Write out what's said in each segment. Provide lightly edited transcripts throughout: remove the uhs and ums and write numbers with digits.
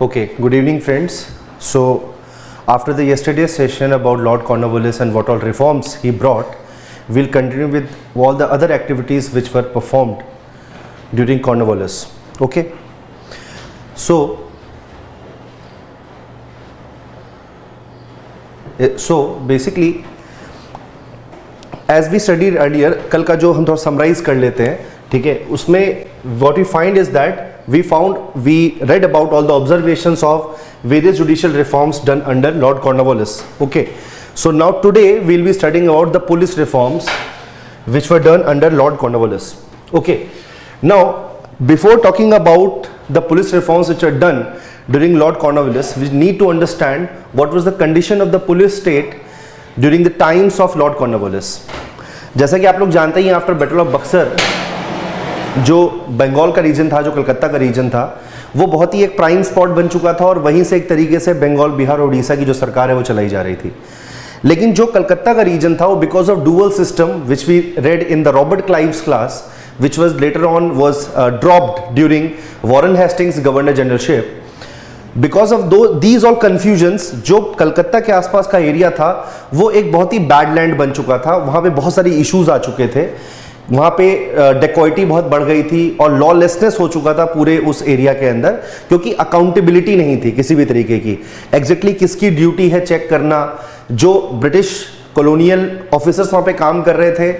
Okay, good evening friends. So after the yesterday's session about Lord Cornwallis and what all reforms he brought, we'll continue with all the other activities which were performed during Cornwallis. Okay. So basically as we studied earlier, कल का जो हम थोड़ा summarize कर लेते हैं, ठीक है, उसमें what we find is that we read about all the observations of various judicial reforms done under Lord Cornwallis. Okay, so now today we will be studying about the police reforms which were done under Lord Cornwallis. Okay, now before talking about the police reforms which are done during Lord Cornwallis, we need to understand what was the condition of the police state during the times of Lord Cornwallis. जैसा कि आप लोग जानते हैं, after battle of Buxar जो बंगाल का reason था, जो कलकत्ता का रीजन था, वो बहुत ही एक प्राइम स्पॉट बन चुका था और वहीं से एक तरीके से बंगाल, बिहार और उड़ीसा की जो सरकार है वो चलाई जा रही थी. लेकिन जो कलकत्ता का रीजन था वो because of dual system which we read in the Robert Clive's class which was later on was dropped during Warren Hastings governor generalship. Because of these all confusions, जो कलकत्ता के आसपास का एरिया था वो एक बहुत ही बैड लैंड बन चुका था. वहाँ पे बहुत सारी इश्यूज आ चुके थे. वहाँ पे डेकोइटी बहुत बढ़ गई थी और लॉलेसनेस हो चुका था पूरे उस एरिया के अंदर, क्योंकि अकाउंटेबिलिटी नहीं थी किसी भी तरीके की. एग्जैक्टली किसकी ड्यूटी है चेक करना. जो ब्रिटिश कॉलोनियल ऑफिसर्स वहाँ पे काम कर रहे थे,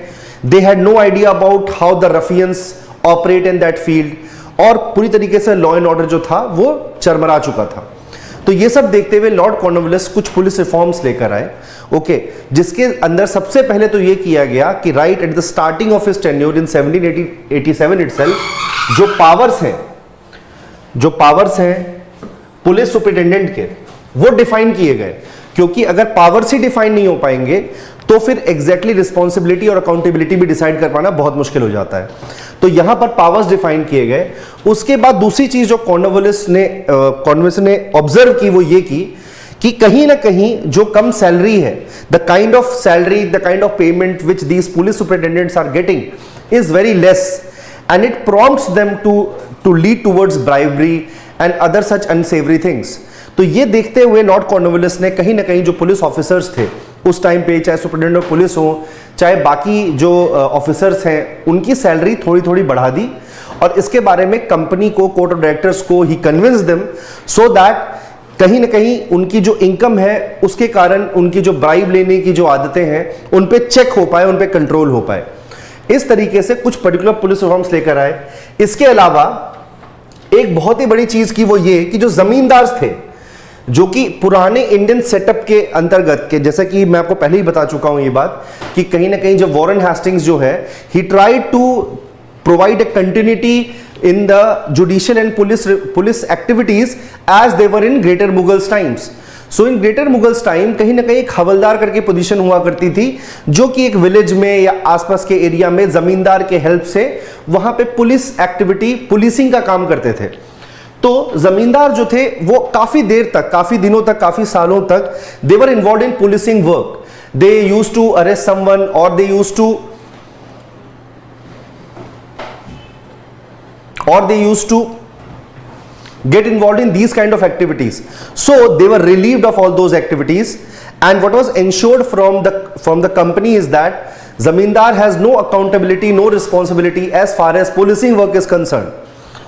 they had no idea about how the ruffians operate in that field, और पूरी तरीके से लॉ एंड ऑर्डर जो था वो चरमरा चुका था. तो ये सब देखते हुए लॉर्ड कॉर्नवालिस कुछ पुलिस रिफॉर्म्स लेकर आए. ओके, जिसके अंदर सबसे पहले तो ये किया गया कि right at the starting of his tenure in 1787 itself, जो पावर्स हैं पुलिस सुपरिटेंडेंट के, वो डिफाइन किए गए. क्योंकि अगर पावर्स ही डिफाइन नहीं हो पाएंगे तो फिर एग्जैक्टली रिस्पॉन्सिबिलिटी और अकाउंटेबिलिटी भी डिसाइड कर पाना बहुत मुश्किल हो जाता है. तो यहां पर पावर्स डिफाइन किए गए. उसके बाद दूसरी चीज जो कॉर्नवालिस ने ऑब्जर्व की वो ये की कि कहीं ना कहीं जो कम सैलरी है, the kind of salary, the kind of payment which these police superintendents are getting is very less, and it prompts them to lead towards bribery and other such unsavory things. तो ये देखते हुए Lord Cornwallis ने कहीं ना कहीं जो police officers थे उस टाइम पे, चाहे सुपरिटेंडेंट ऑफ पुलिस हो, चाहे बाकी जो ऑफिसर्स हैं, उनकी सैलरी थोड़ी थोड़ी बढ़ा दी. और इसके बारे में कंपनी को, कोर्ट ऑफ डायरेक्टर्स को ही कन्विंस देम सो दैट कहीं ना कहीं उनकी जो इनकम है उसके कारण उनकी जो ब्राइब लेने की जो आदतें हैं उन पे चेक हो पाए, उन पे कंट्रोल हो पाए. इस तरीके से कुछ पर्टिकुलर पुलिस रिफॉर्म्स लेकर आए. इसके अलावा एक बहुत ही बड़ी चीज की वो ये कि जो जमींदार थे, जो कि पुराने इंडियन सेटअप के अंतर्गत के, जैसा कि मैं आपको पहले ही बता चुका हूं ये बात कि कहीं ना कहीं जब वॉरेन हेस्टिंग्स जो है, he tried to provide a continuity in the judicial and police activities as they were in greater Mughals times. So in greater Mughals time कहीं ना कहीं एक हवलदार करके पोजीशन हुआ करती थी, जो कि एक विलेज में या आसपास के एरिया में जमींदार के हेल्प से वहां पे पुलिस एक्टिविटी, पुलिसिंग का काम करते थे. तो जमींदार जो थे वो काफी देर तक, काफी दिनों तक, काफी सालों तक they were involve in policing work. They used to arrest someone और they used to get involved in these kind of activities. So they were relieved of all those activities, and what was ensured from the company is that zamindar has no accountability, no responsibility as far as policing work is concerned.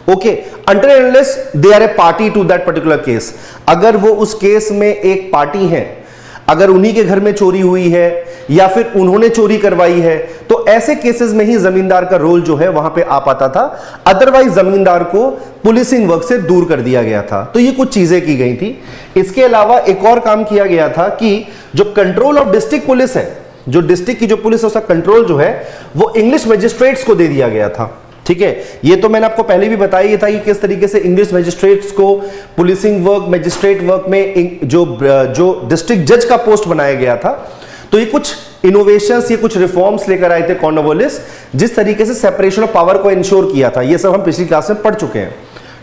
Okay, until and unless they are a party to that particular case. अगर वो उस case में एक party है, अगर उन्हीं के घर में चोरी हुई है या फिर उन्होंने चोरी करवाई है, तो ऐसे केसेस में ही जमींदार का रोल जो है वहां पे आ पाता था. अदरवाइज जमींदार को पुलिसिंग वर्क से दूर कर दिया गया था. तो ये कुछ चीजें की गई थी. इसके अलावा एक और काम किया गया था कि जो कंट्रोल ऑफ डिस्ट्रिक्ट पुलिस है, जो डिस्ट्रिक्ट की जो पुलिस है उसका कंट्रोल जो है वो इंग्लिश मजिस्ट्रेट्स को दे दिया गया था. ठीक है, ये तो मैंने आपको पहले भी बताया था कि किस तरीके से इंग्लिश मजिस्ट्रेट्स को पुलिसिंग वर्क, मजिस्ट्रेट वर्क में जो डिस्ट्रिक्ट जज का पोस्ट बनाया गया था. तो ये कुछ इनोवेशंस, ये कुछ रिफॉर्म्स लेकर आए थे कॉर्नवालिस, जिस तरीके से सेपरेशन ऑफ पावर को इंश्योर किया था. ये सब हम पिछली क्लास में पढ़ चुके हैं.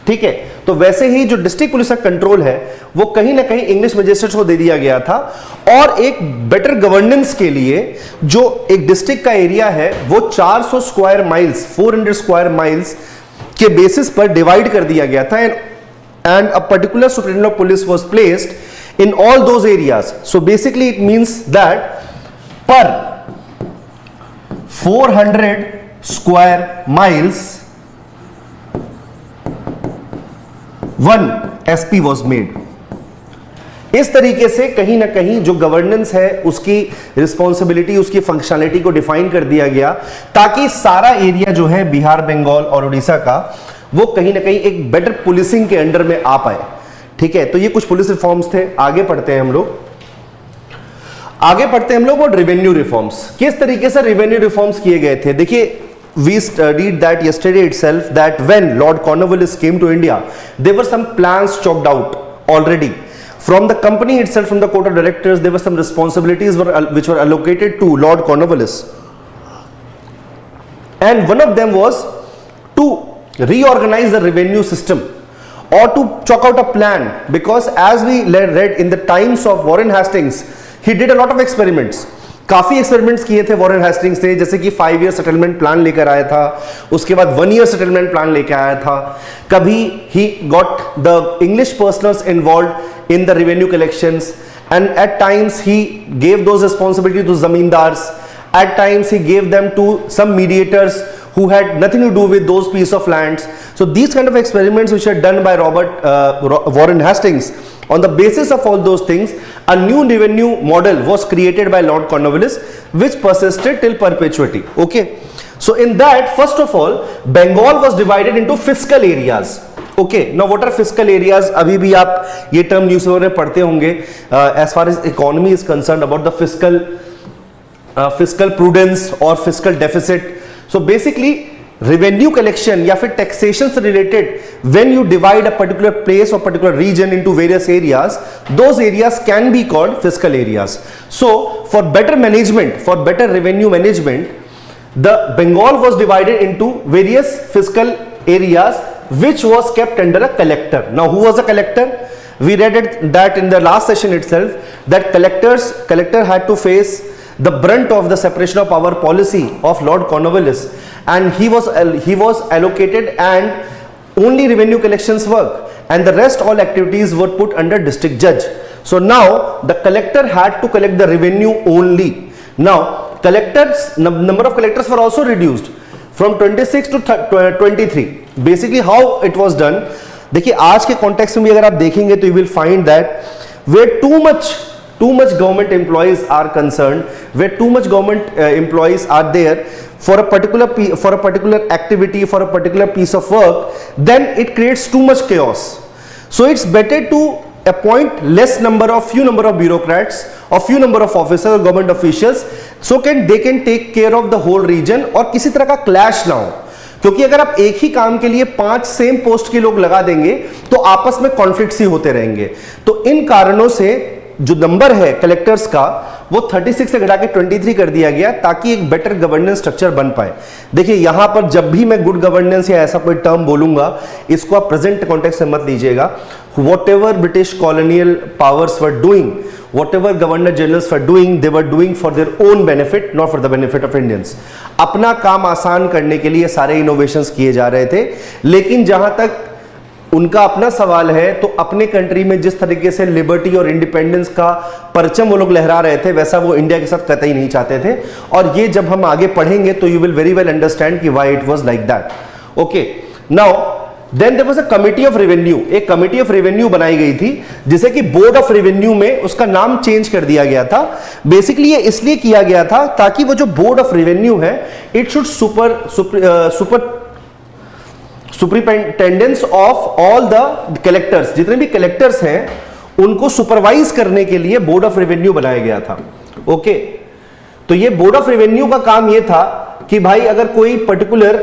ठीक है, तो वैसे ही जो डिस्ट्रिक्ट पुलिस का कंट्रोल है वो कहीं ना कहीं इंग्लिश मजिस्ट्रेट्स को दे दिया गया था. और एक बेटर गवर्नेंस के लिए जो एक डिस्ट्रिक्ट का एरिया है वो 400 स्क्वायर माइल्स, 400 स्क्वायर माइल्स के बेसिस पर डिवाइड कर दिया गया था. and a particular superintendent of police was placed in all those areas. So basically it means that per 400 square miles one SP was made. इस तरीके से कहीं ना कहीं जो गवर्नेंस है उसकी रिस्पॉन्सिबिलिटी, उसकी फंक्शनैलिटी को डिफाइन कर दिया गया, ताकि सारा एरिया जो है बिहार, बंगाल और उड़ीसा का, वो कहीं ना कहीं एक बेटर पुलिसिंग के अंडर में आ पाए. ठीक है, तो ये कुछ पुलिस रिफॉर्म्स थे. आगे पढ़ते हैं हम लोग और रेवेन्यू रिफॉर्म्स. किस तरीके से रेवेन्यू रिफॉर्म्स किए गए थे? देखिए, we studied that yesterday itself, that when Lord Cornwallis came to India, there were some plans chalked out already. From the company itself, from the court of directors, there were some responsibilities which were allocated to Lord Cornwallis. And one of them was to reorganize the revenue system or to chalk out a plan, because as we read in the times of Warren Hastings, he did a lot of experiments. काफी experiments किए थे Warren Hastings ने, जैसे कि 5 year settlement plan लेकर आया था, उसके बाद 1 ईयर सेटलमेंट प्लान लेकर आया था. कभी he got the English personals involve in the revenue collections, and at times he gave those responsibility to zamindars, at times he gave them to some mediators who had nothing to do with those piece of lands. So these kind of experiments which are done by Warren Hastings, on the basis of all those things, a new revenue model was created by Lord Cornwallis, which persisted till perpetuity. Okay, so in that, first of all, Bengal was divided into fiscal areas. Okay, now what are fiscal areas? अभी भी आप ये term newspaper में पढ़ते होंगे. As far as economy is concerned, about the fiscal prudence or fiscal deficit. So basically revenue collection या फिर taxation से related, when you divide a particular place or particular region into various areas, those areas can be called fiscal areas. So for better management, for better revenue management, the Bengal was divided into various fiscal areas which was kept under a collector. Now who was a collector? We read that in the last session itself, that collector had to face the brunt of the separation of power policy of Lord Cornwallis, and he was allocated, and only revenue collections work, and the rest all activities were put under district judge. So now the collector had to collect the revenue only. Now number of collectors were also reduced from 26 to 23. Basically how it was done, देखिए आज के context में भी अगर आप देखेंगे तो you will find that where too much government employees are concerned, where too much government employees are there for a particular activity, for a particular piece of work, then it creates too much chaos. So it's better to appoint few number of bureaucrats or few number of officers or government officials, so they can take care of the whole region और किसी तरह का clash ना हो. क्योंकि अगर आप एक ही काम के लिए 5 सेम पोस्ट के लोग लगा देंगे तो आपस में कॉन्फ्लिक्ट्स ही होते रहेंगे. तो इन कारणों से जो नंबर है कलेक्टर्स का वो 36 से घटा के 23 कर दिया गया, ताकि एक बेटर गवर्नेंस स्ट्रक्चर बन पाए. देखिए यहां पर जब भी मैं गुड गवर्नेंस या ऐसा कोई टर्म बोलूंगा, इसको आप प्रेजेंट कॉन्टेक्स्ट से मत लीजिएगा. whatever British colonial powers were doing, whatever governor generals were doing, they were doing for their own benefit, not for the benefit of Indians. अपना काम आसान करने के लिए सारे इनोवेशंस किए जा रहे थे, लेकिन जहां तक उनका अपना सवाल है तो अपने कंट्री में जिस तरीके से लिबर्टी और इंडिपेंडेंस का परचम वो लोग लहरा रहे थे, वैसा वो इंडिया के साथ कतई नहीं चाहते थे. और ये जब हम आगे पढ़ेंगे तो you will very well understand कि why it was like that. Okay, now then there was a committee of revenue. एक कमिटी ऑफ रेवेन्यू बनाई गई थी, जिसे कि बोर्ड ऑफ रेवेन्यू में उसका नाम चेंज कर दिया गया था. बेसिकली ये इसलिए किया गया था ताकि वो जो बोर्ड ऑफ रेवेन्यू है, it should superintendence of all the collectors, जितने भी कलेक्टर्स हैं उनको सुपरवाइज करने के लिए बोर्ड ऑफ रेवेन्यू बनाया गया था. ओके, तो ये बोर्ड ऑफ रेवेन्यू का काम ये था कि भाई अगर कोई पर्टिकुलर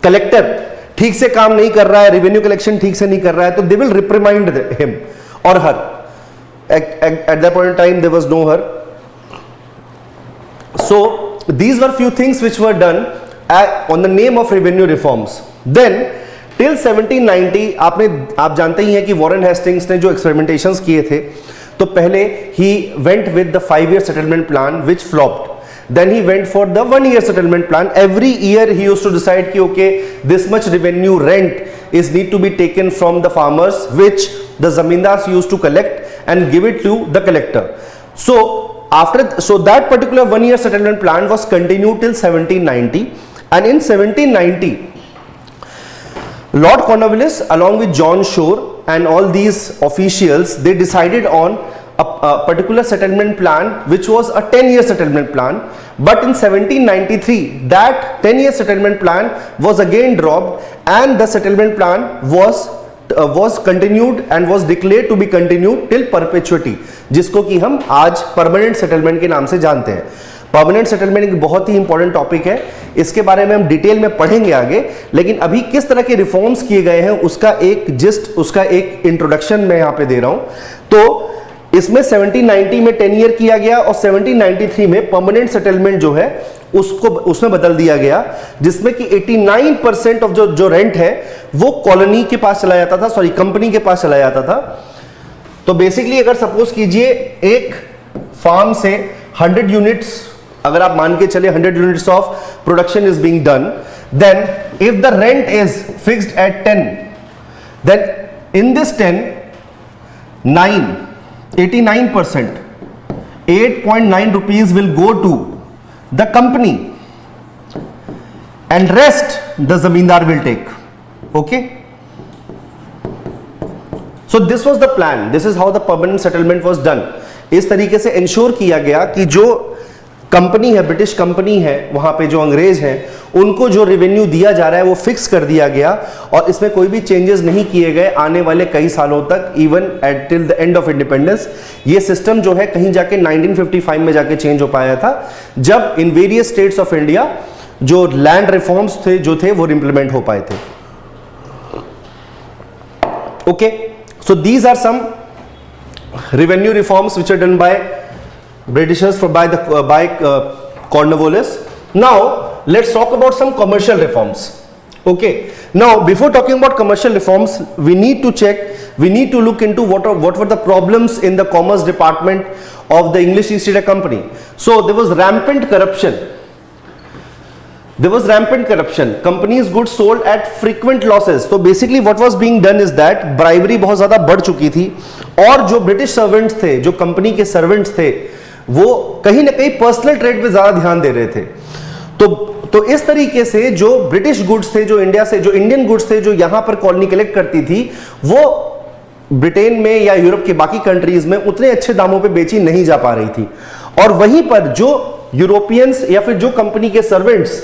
कलेक्टर ठीक से काम नहीं कर रहा है, रेवेन्यू कलेक्शन ठीक से नहीं कर रहा है, तो दे विल रिप्रिमाइंड हिम और her. At that point in time there was no her. So these were few things which were done on the name of revenue reforms. Then till 1790 आप जानते ही हैं कि वॉरेन हेस्टिंग्स ने जो experimentations किए थे, तो पहले he went with the 5 year settlement plan which flopped. Then he went for the 1 year settlement plan. Every year he used to decide कि okay, this much revenue rent is need to be taken from the farmers, which the zamindars used to collect and give it to the collector. So that particular 1 year settlement plan was continued till 1790, and in 1790 Lord Cornwallis along with John Shore and all these officials, they decided on a particular settlement plan which was a 10-year settlement plan. But in 1793 that 10-year settlement plan was again dropped, and the settlement plan was continued and was declared to be continued till perpetuity, जिसको कि हम आज permanent settlement के नाम से जानते हैं. Permanent settlement एक बहुत ही इंपॉर्टेंट टॉपिक है, इसके बारे में हम डिटेल में पढ़ेंगे आगे. लेकिन अभी किस तरह के रिफॉर्म्स किए गए हैं उसका एक जिस्ट, उसका एक इंट्रोडक्शन मैं यहां पे दे रहा हूं. तो इसमें 1790 में 10 ईयर किया गया और 1793 में परमानेंट सेटलमेंट जो है उसको उसमें बदल दिया गया, जिसमें कि 89% ऑफ जो रेंट है वो कॉलोनी के पास चला जाता था, सॉरी कंपनी के पास चला जाता था. तो बेसिकली अगर सपोज कीजिए एक फार्म से 100 यूनिट्स, अगर आप मान के चले 100 units of production is being done, then if the rent is fixed at 10, then in this 10 89%, 8.9 rupees will go to the company and rest the zamindar will take. Okay, so this was the plan, this is how the permanent settlement was done. इस तरीके से ensure किया गया कि जो company है, British company है, वहां पे जो अंग्रेज हैं, उनको जो रेवेन्यू दिया जा रहा है वो फिक्स कर दिया गया और इसमें कोई भी चेंजेस नहीं किए गए आने वाले कई सालों तक, even at till the end of independence. ये सिस्टम जो है कहीं जाके 1955 में जाके चेंज हो पाया था, जब in various states of India जो लैंड रिफॉर्म्स थे जो थे वो इंप्लीमेंट हो पाए थे. Okay, so these are some revenue reforms which are done by Britishers by Cornwallis. Now let's talk about some commercial reforms. Okay, now before talking about commercial reforms, we need to check, we need to look into what were the problems in the commerce department of the English East India Company. So there was rampant corruption. Companies goods sold at frequent losses. तो basically what was being done is that bribery बहुत ज़्यादा बढ़ चुकी थी और जो British servants थे, जो कंपनी के सर्वेंट्स थे, वो कहीं ना कहीं पर्सनल ट्रेड पे ज़्यादा ध्यान दे रहे थे. तो इस तरीके से जो ब्रिटिश गुड्स थे, जो इंडिया से, जो इंडियन गुड्स थे, जो यहाँ पर कॉलोनी कलेक्ट करती थी, वो ब्रिटेन में या यूरोप के बाकी कंट्रीज में उतने अच्छे दामों पे बेची नहीं जा पा रही थी. और वहीं पर जो यूरोपियंस या फिर जो कंपनी के सर्वेंट्स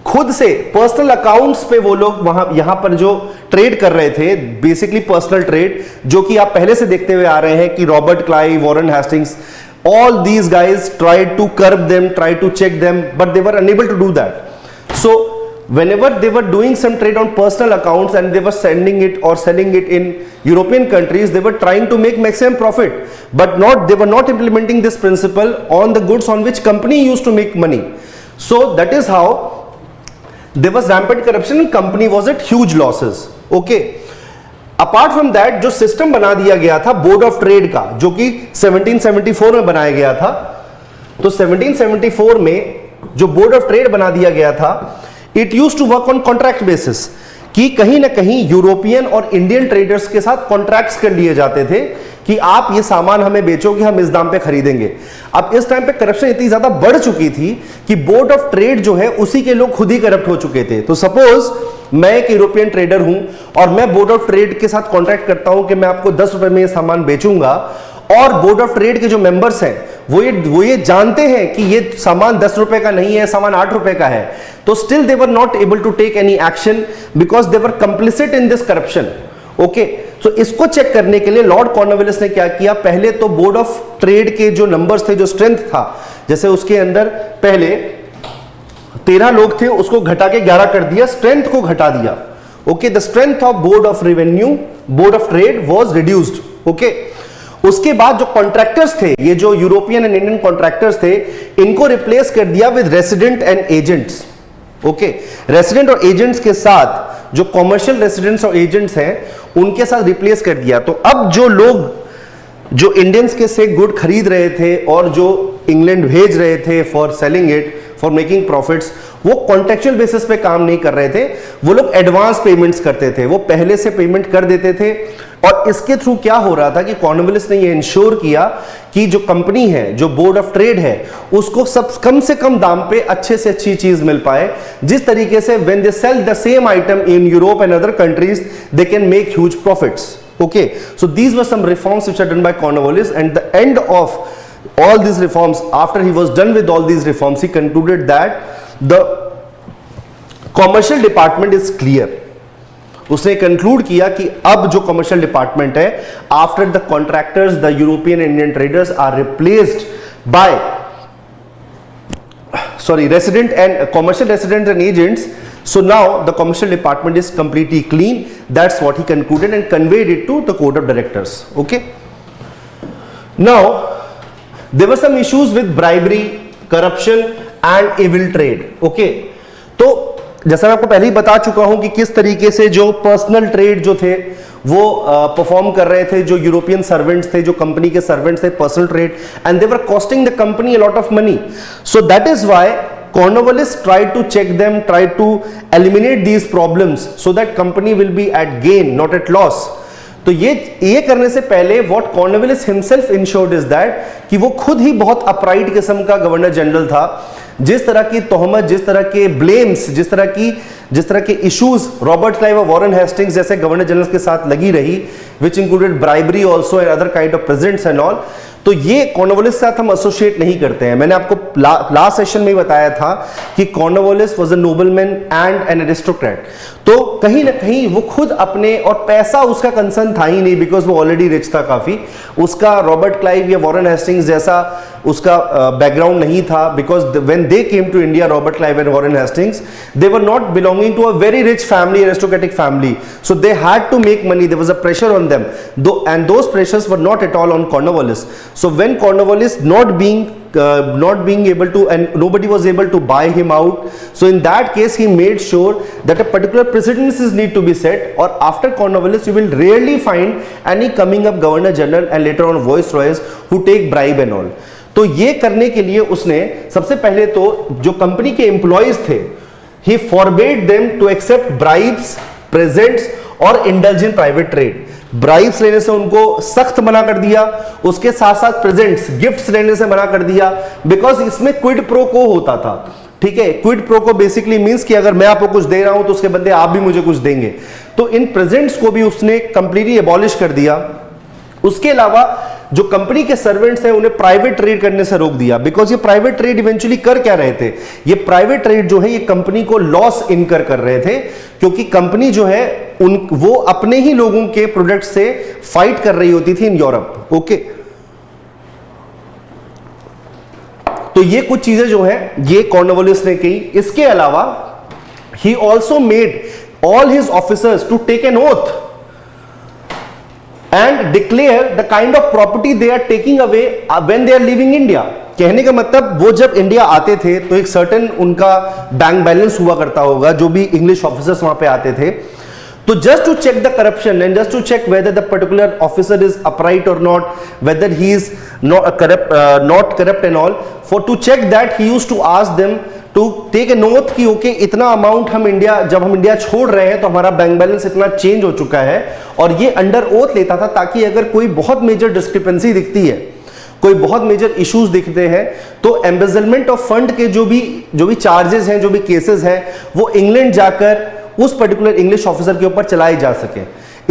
खुद से पर्सनल अकाउंट्स पे वो लोग वहां यहां पर जो ट्रेड कर रहे थे, बेसिकली पर्सनल ट्रेड, जो कि आप पहले से देखते हुए आ रहे हैं कि Robert Clive, Warren Hastings, all these guys tried to curb them, tried to check them, but they were unable to do that. So whenever they were doing some trade on personal accounts and they were sending it or selling it in European countries, they were trying to make maximum profit, but they were not implementing this principle on the goods on which company used to make money. So that is how there was rampant corruption and company was at huge losses. Okay, apart from that जो system बना दिया गया था board of trade का, जो कि 1774 में बनाया गया था, तो 1774 में जो बोर्ड ऑफ ट्रेड बना दिया गया था, it used to work on contract basis, कि कहीं ना कहीं यूरोपियन और इंडियन ट्रेडर्स के साथ कॉन्ट्रैक्ट्स कर लिए जाते थे कि आप ये सामान हमें बेचो कि हम इस दाम पे खरीदेंगे. अब इस टाइम पे करप्शन इतनी ज्यादा बढ़ चुकी थी कि बोर्ड ऑफ ट्रेड जो है उसी के लोग खुद ही करप्ट हो चुके थे. तो सपोज मैं एक यूरोपियन ट्रेडर हूं और मैं बोर्ड ऑफ ट्रेड के साथ कॉन्ट्रैक्ट करता हूं कि मैं आपको 10 रुपए में ये सामान बेचूंगा, और बोर्ड ऑफ ट्रेड के जो मेंबर्स हैं वो ये जानते हैं कि ये सामान 10 रुपए का नहीं है, सामान 8 रुपए का है, तो still they were not able to take any action because they were complicit in this corruption. Okay, तो इसको चेक करने के लिए लॉर्ड कॉर्नवालिस ने क्या किया, पहले तो बोर्ड ऑफ ट्रेड के जो नंबर्स थे, जो स्ट्रेंथ था, जैसे उसके अंदर पहले 13 लोग थे, उसको घटा के 11 कर दिया, स्ट्रेंथ को घटा दिया. Okay, the strength of board of revenue, board of trade was reduced. Okay, उसके बाद जो कॉन्ट्रैक्टर्स थे, ये जो यूरोपियन एंड इंडियन कॉन्ट्रैक्टर्स थे, इनको रिप्लेस कर दिया with resident and agents. Okay, resident और एजेंट्स के साथ जो कॉमर्शियल रेसिडेंट्स और एजेंट्स हैं उनके साथ रिप्लेस कर दिया. तो अब जो लोग जो इंडियंस के से गुड खरीद रहे थे और जो इंग्लैंड भेज रहे थे for selling it, for making profits, वो कॉन्ट्रेक्चुअल बेसिस पे काम नहीं कर रहे थे, वो लोग एडवांस पेमेंट्स करते थे, वो पहले से पेमेंट कर देते थे। और इसके थ्रू क्या हो रहा था कि कॉर्नवालिस ने ये इंश्योर किया कि जो कंपनी है, जो बोर्ड ऑफ ट्रेड है, उसको सब कम से कम दाम पे अच्छे से अच्छी चीज मिल पाए, जिस तरीके से when they sell the same item in Europe and other countries they can make huge profits. Okay, so these were some reforms which are done by Cornwallis, and the end of all these reforms, after he was done with all these reforms, he concluded that the commercial department is clear. उसने conclude किया कि अब जो commercial department है, after the contractors, the European Indian traders are replaced by resident and commercial residents and agents. So now the commercial department is completely clean. That's what he concluded and conveyed it to the court of directors. Okay. Now there were some issues with bribery, corruption and evil trade. Okay. तो जैसा मैं आपको पहले ही बता चुका हूं कि किस तरीके से जो पर्सनल ट्रेड जो थे वो परफॉर्म कर रहे थे, जो यूरोपियन सर्वेंट्स थे, जो कंपनी के सर्वेंट्स थे, personal trade, and they were costing the company a lot of money. So that is why Cornwallis tried to check them, tried to eliminate these problems so that company will be at gain, not at loss. तो ये करने से पहले what Cornwallis himself ensured is that कि वो खुद ही बहुत upright किस्म का गवर्नर जनरल था. जिस तरह की तोहमत, जिस तरह के ब्लेम्स, जिस तरह के इश्यूज रॉबर्ट क्लाइव और वॉरेन हेस्टिंग्स जैसे गवर्नर जनरल के साथ लगी रही, which included bribery also and other kind of presents and all, तो ये कॉर्नवालिस के साथ हम एसोसिएट नहीं करते हैं. मैंने आपको लास्ट सेशन में बताया था कि Cornwallis was a nobleman and an aristocrat. तो कहीं ना कहीं वो खुद अपने, और पैसा उसका कंसर्न था ही नहीं, बिकॉज वो ऑलरेडी रिच था काफी. उसका रॉबर्ट क्लाइव या वॉरेन हेस्टिंग्स जैसा उसका बैकग्राउंड नहीं था, because when they came to India, Robert Clive and Warren Hastings, they were not belonging to a very rich family, aristocratic family. So they had to make money, there was a pressure on them, and those pressures were not at all on Cornwallis. So when Cornwallis not being able to, and nobody was able to buy him out, so in that case he made sure that a particular precedences need to be set, or after Cornwallis you will rarely find any coming up governor general and later on viceroys who take bribe and all. तो ये करने के लिए उसने सबसे पहले तो जो कंपनी के एम्प्लॉयज थे, he forbade them to accept bribes, presents और indulge in private trade. Bribes लेने से उनको सख्त मना कर दिया, उसके साथ साथ प्रेजेंट्स, गिफ्ट्स लेने से मना कर दिया, बिकॉज इसमें क्विड प्रो को होता था. ठीक है, क्विड प्रो को बेसिकली मींस कि अगर मैं आपको कुछ दे रहा हूं तो उसके बदले आप भी मुझे कुछ देंगे. तो इन प्रेजेंट्स को भी उसने कंप्लीटली एबॉलिश कर दिया. उसके अलावा जो कंपनी के सर्वेंट्स हैं उन्हें प्राइवेट ट्रेड करने से रोक दिया, बिकॉज ये प्राइवेट ट्रेड इवेंचुअली कर क्या रहे थे, ये प्राइवेट ट्रेड जो है ये कंपनी को लॉस इनकर कर रहे थे, क्योंकि कंपनी जो है वो अपने ही लोगों के प्रोडक्ट से फाइट कर रही होती थी इन यूरोप. ओके, तो ये कुछ चीजें जो है ये कॉर्नवालिस ने की. इसके अलावा he also made all his officers to take an oath and declare the kind of property they are taking away when they are leaving India. कहने का मतलब वो जब इंडिया आते थे तो एक सर्टेन उनका बैंक बैलेंस हुआ करता होगा, जो भी इंग्लिश ऑफिसर्स वहां पे आते थे. तो just to check the corruption and just to check whether the particular officer is upright और not, whether he is not corrupt and all, for to check that he used to ask them to take a note कि okay इतना amount हम India, जब हम India छोड़ रहे हैं तो हमारा बैंक बैलेंस इतना चेंज हो चुका है, और ये अंडर ओथ लेता था ताकि अगर कोई बहुत मेजर डिस्क्रिपेंसी दिखती है, कोई बहुत मेजर इश्यूज दिखते हैं, तो एम्बेजलमेंट ऑफ फंड के जो भी चार्जेस हैं, जो भी केसेस हैं, वो इंग्लैंड जाकर उस पर्टिकुलर इंग्लिश ऑफिसर के ऊपर चलाए जा सके.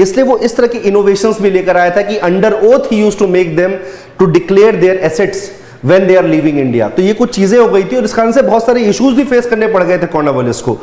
इसलिए वो इस तरह की इनोवेशंस भी लेकर आया था कि under oath he used to make them to declare their assets when they are leaving India. तो ये कुछ चीजें हो गई थी और इस कारण से बहुत सारे इश्यूज भी फेस करने पड़ गए थे कॉर्नवालिस को.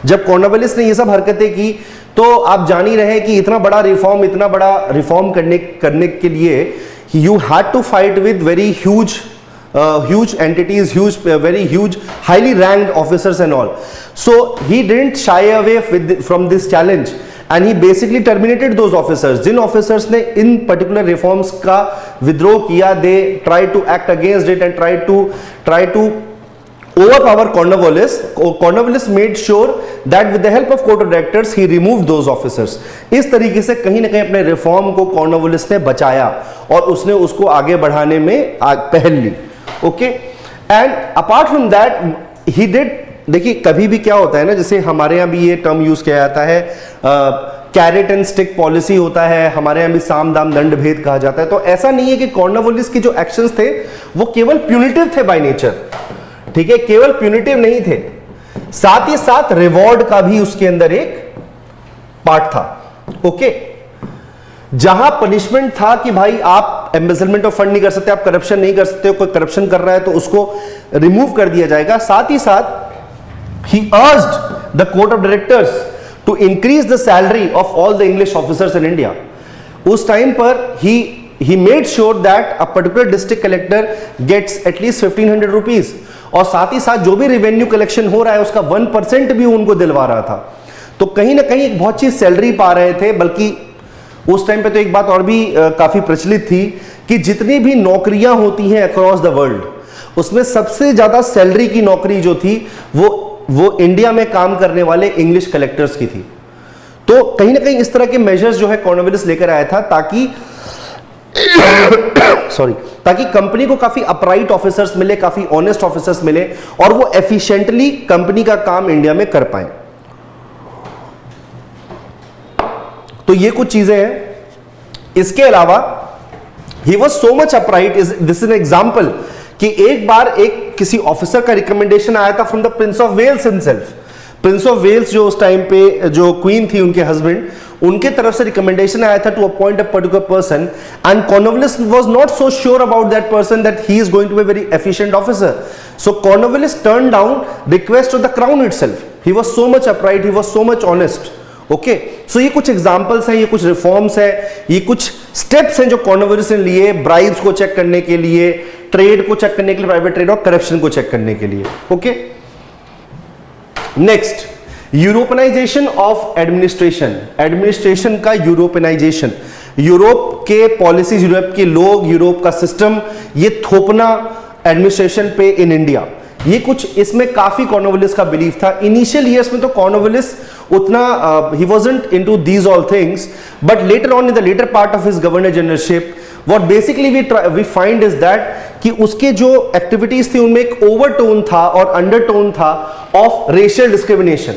जब कॉर्नवालिस ने ये सब हरकतें की तो आप जान ही रहे कि इतना बड़ा रिफॉर्म करने के लिए you had to fight with very huge entities, very huge highly ranked officers and all. So he didn't shy away from this challenge and he basically terminated those officers. Jin officers ने इन particular reforms का विद्रोह किया, they tried to act against it and try to overpower Cornwallis. Cornwallis made sure that with the help of court of directors he removed those officers. इस तरीके से कहीं ना कहीं अपने रिफॉर्म को कॉर्नवालिस ने बचाया और उसने उसको आगे बढ़ाने में पहल ली. Okay, and apart from that he did, देखिए कभी भी क्या होता है ना, जैसे हमारे यहाँ भी ये टर्म यूज किया जाता है, कैरेट एंड स्टिक पॉलिसी होता है, हमारे यहाँ भी साम दाम दंड भेद कहा जाता है। तो ऐसा नहीं है कि कॉर्नवालिस के जो एक्शंस थे वो केवल प्यूनिटिव थे बाय नेचर, ठीक है, केवल प्यूनिटिव नहीं थे, साथ ही साथ रिवॉर्ड का भी उसके अंदर एक पार्ट था। ओके, जहां पनिशमेंट था कि भाई आप एम्बेजलमेंट ऑफ फंड नहीं कर सकते, आप करप्शन नहीं कर सकते, कोई करप्शन कर रहा है तो उसको रिमूव कर दिया जाएगा, साथ ही साथ he urged the court of directors to increase the salary of all the English officers in India. उस टाइम पर he made sure that a particular district collector gets at least 1500 rupees, और साथ ही साथ जो भी रेवेन्यू कलेक्शन हो रहा है उसका 1% भी उनको दिलवा रहा था। तो कहीं ना कहीं एक बहुत अच्छी सैलरी पा रहे थे। बल्कि उस टाइम पे तो एक बात और भी काफी प्रचलित थी कि जितनी भी नौकरियां होती हैं अक्रॉस द वर्ल्ड, उसमें सबसे ज्यादा सैलरी की नौकरी जो थी वो इंडिया में काम करने वाले इंग्लिश कलेक्टर्स की थी। तो कहीं ना कहीं इस तरह के मेजर्स जो है कॉर्नवालिस लेकर आया था ताकि ताकि कंपनी को काफी अपराइट ऑफिसर्स मिले, काफी ऑनेस्ट ऑफिसर्स मिले, और वो एफिशिएंटली कंपनी का काम इंडिया में कर पाए। तो ये कुछ चीजें हैं। इसके अलावा he was so much upright, this is an example कि एक बार एक किसी ऑफिसर का रिकमेंडेशन आया था from the prince of Wales himself. Prince of Wales जो उस टाइम पे जो क्वीन थी, उनके हस्बैंड, उनके तरफ से रिकमेंडेशन आया था to appoint a particular person, and Cornwallis was not so sure about that person that he is going to be very efficient officer. So Cornwallis turn down request of the crown itself. He was so much upright, he was so much honest. Okay, so ये कुछ examples हैं, ये कुछ reforms हैं, ये कुछ steps हैं जो कॉर्नवालिस ने लिए ब्राइब्स को चेक करने के लिए, ट्रेड को चेक करने के लिए, प्राइवेट ट्रेड और करप्शन को चेक करने के लिए। Okay, next, Europeanization of administration. Administration का यूरोपनाइजेशन, यूरोप के पॉलिसीज, यूरोप के लोग, यूरोप का सिस्टम, ये थोपना एडमिनिस्ट्रेशन पे इन इंडिया, ये कुछ इसमें काफी कॉर्नवालिस का बिलीफ था। इनिशियल ईयर्स में तो कॉर्नवालिस उतना ही wasn't into these all things, but later on in the later part of his governor generalship what basically we find is that कि उसके जो एक्टिविटीज थी उनमें एक ओवरटोन था और अंडरटोन था ऑफ रेशियल डिस्क्रिमिनेशन।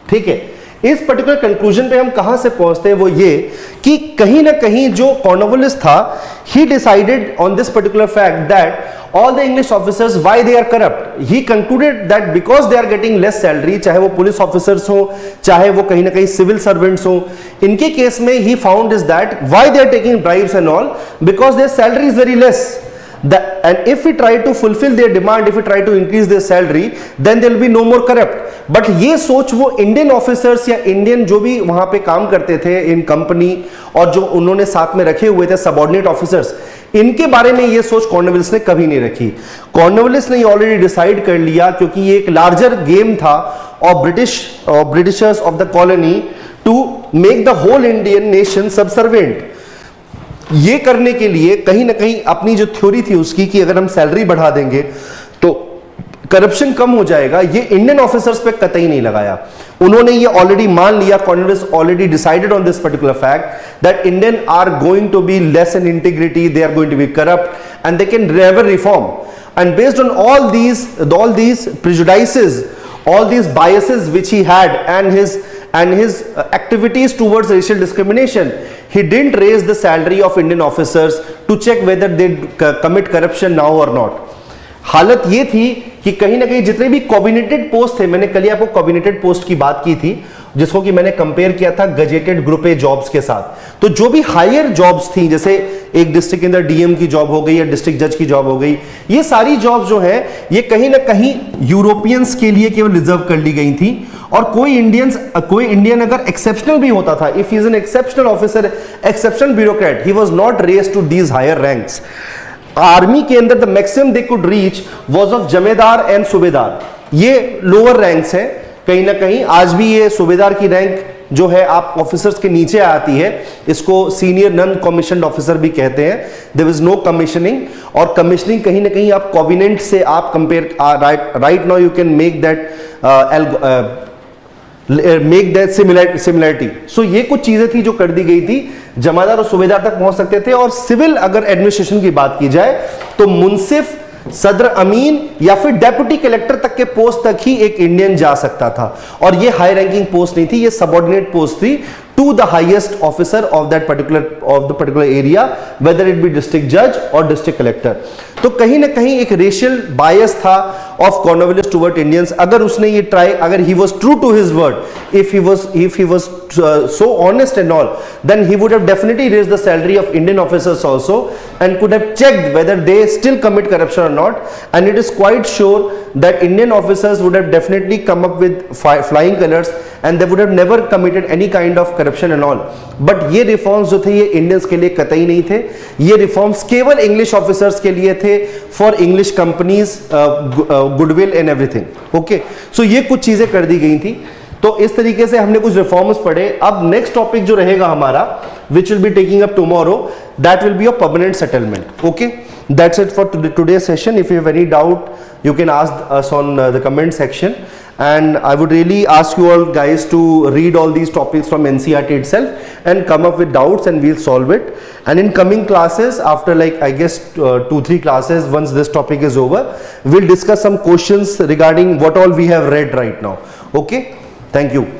ठीक है, इस पर्टिकुलर कंक्लूजन पे हम कहां से पहुंचते हैं, वो ये कि कहीं ना कहीं जो कॉर्नवालिस था, ही decided on this particular fact that all the English officers, why they are corrupt. He concluded that because they are getting less salary, चाहे वो पुलिस ऑफिसर्स हो, चाहे वो कहीं ना कहीं सिविल सर्वेंट्स हो, इनके केस में he found is that why they are taking bribes and all, because their salary is very less. And if we try to fulfill their demand, if we try to increase their salary, then there will be no more corrupt. But ये सोच वो Indian officers या Indian जो भी वहां पे काम करते थे इन कंपनी, और जो उन्होंने साथ में रखे हुए थे सबऑर्डिनेट ऑफिसर्स, इनके बारे में ये सोच कॉर्नवालिस ने कभी नहीं रखी। कॉर्नवालिस ने ऑलरेडी डिसाइड कर लिया, क्योंकि ये एक लार्जर गेम था of Britishers of the colony to make the whole Indian nation subservient. ये करने के लिए कहीं ना कहीं अपनी जो थ्योरी थी उसकी कि अगर हम सैलरी बढ़ा देंगे तो करप्शन कम हो जाएगा, ये इंडियन ऑफिसर्स पे कतई नहीं लगाया। उन्होंने ये ऑलरेडी मान लिया, Cornwallis already decided on this particular fact that Indian are going to be less in integrity, they are going to be corrupt and they can never reform. And based on all these prejudices, all these biases which he had and his activities towards racial discrimination, he didn't raise the salary of Indian officers to check whether they commit corruption now or not. हालत ये थी कि कहीं ना कहीं जितने भी कॉबिनेटेड post थे, मैंने कल ही आपको कॉबिनेटेड पोस्ट की बात की थी, जिसको कि मैंने कंपेयर किया था गजेटेड ग्रुप ए जॉब्स के साथ। तो जो भी हायर जॉब्स थी, जैसे एक डिस्ट्रिक्ट के अंदर डीएम की जॉब हो गई या डिस्ट्रिक्ट जज की जॉब हो गई, ये सारी जॉब्स जो है ये कहीं ना कहीं यूरोपियंस के लिए केवल रिजर्व कर ली गई थी। और कोई इंडियन अगर एक्सेप्शनल भी होता था, if he is an exceptional officer, exceptional bureaucrat, he was not raised to these higher ranks. Army के अंदर the maximum they could reach was of jamadar and subedar, ये लोअर रैंक्स हैं। कहीं ना कहीं आज भी ये सूबेदार की रैंक जो है आप ऑफिसर्स के नीचे आती है, इसको सीनियर नॉन कमीशन्ड ऑफिसर भी कहते हैं। देयर इज नो कमीशनिंग, और कमीशनिंग कहीं ना कहीं आप कॉविनेंट से आप compare, right now you can make that similarity. So ये कुछ चीजें थी जो कर दी गई थी, जमादार और सूबेदार तक पहुंच सकते थे। और सिविल अगर एडमिनिस्ट्रेशन की बात की जाए तो मुंसिफ सदर अमीन या फिर डेप्यूटी कलेक्टर तक के पोस्ट तक ही एक इंडियन जा सकता था, और ये हाई रैंकिंग पोस्ट नहीं थी, ये सबऑर्डिनेट पोस्ट थी to the highest officer of that particular area, whether it be district judge or district collector. तो कहीं ना कहीं एक रेशियल बायस था ऑफ कॉर्नवालिस टुवर्ड इंडियंस. अगर उसने ये ट्राई, अगर he was true to his word, if he was so honest and all, then he would have definitely raised the salary of Indian officers also and could have checked whether they still commit corruption or not, and it is quite sure that Indian officers would have definitely come up with flying colors and they would have never committed any kind of corruption and all. But ये reforms जो थे ये Indians के लिए कतई नहीं थे, ये रिफॉर्म्स केवल इंग्लिश ऑफिसर्स के लिए थे, for English companies, goodwill and everything. Okay, so ये कुछ चीजें कर दी गई थी. तो इस तरीके से हमने कुछ रिफॉर्म्स पढ़े. अब नेक्स्ट टॉपिक जो रहेगा हमारा, which will be taking up tomorrow, that will be a permanent settlement. Okay, that's it for today's session. If you have any doubt, you can ask us on the comment section, and I would really ask you all guys to read all these topics from NCERT itself and come up with doubts, and we'll solve it. And in coming classes, after like I guess 2-3 classes, once this topic is over, we'll discuss some questions regarding what all we have read right now. Okay, thank you.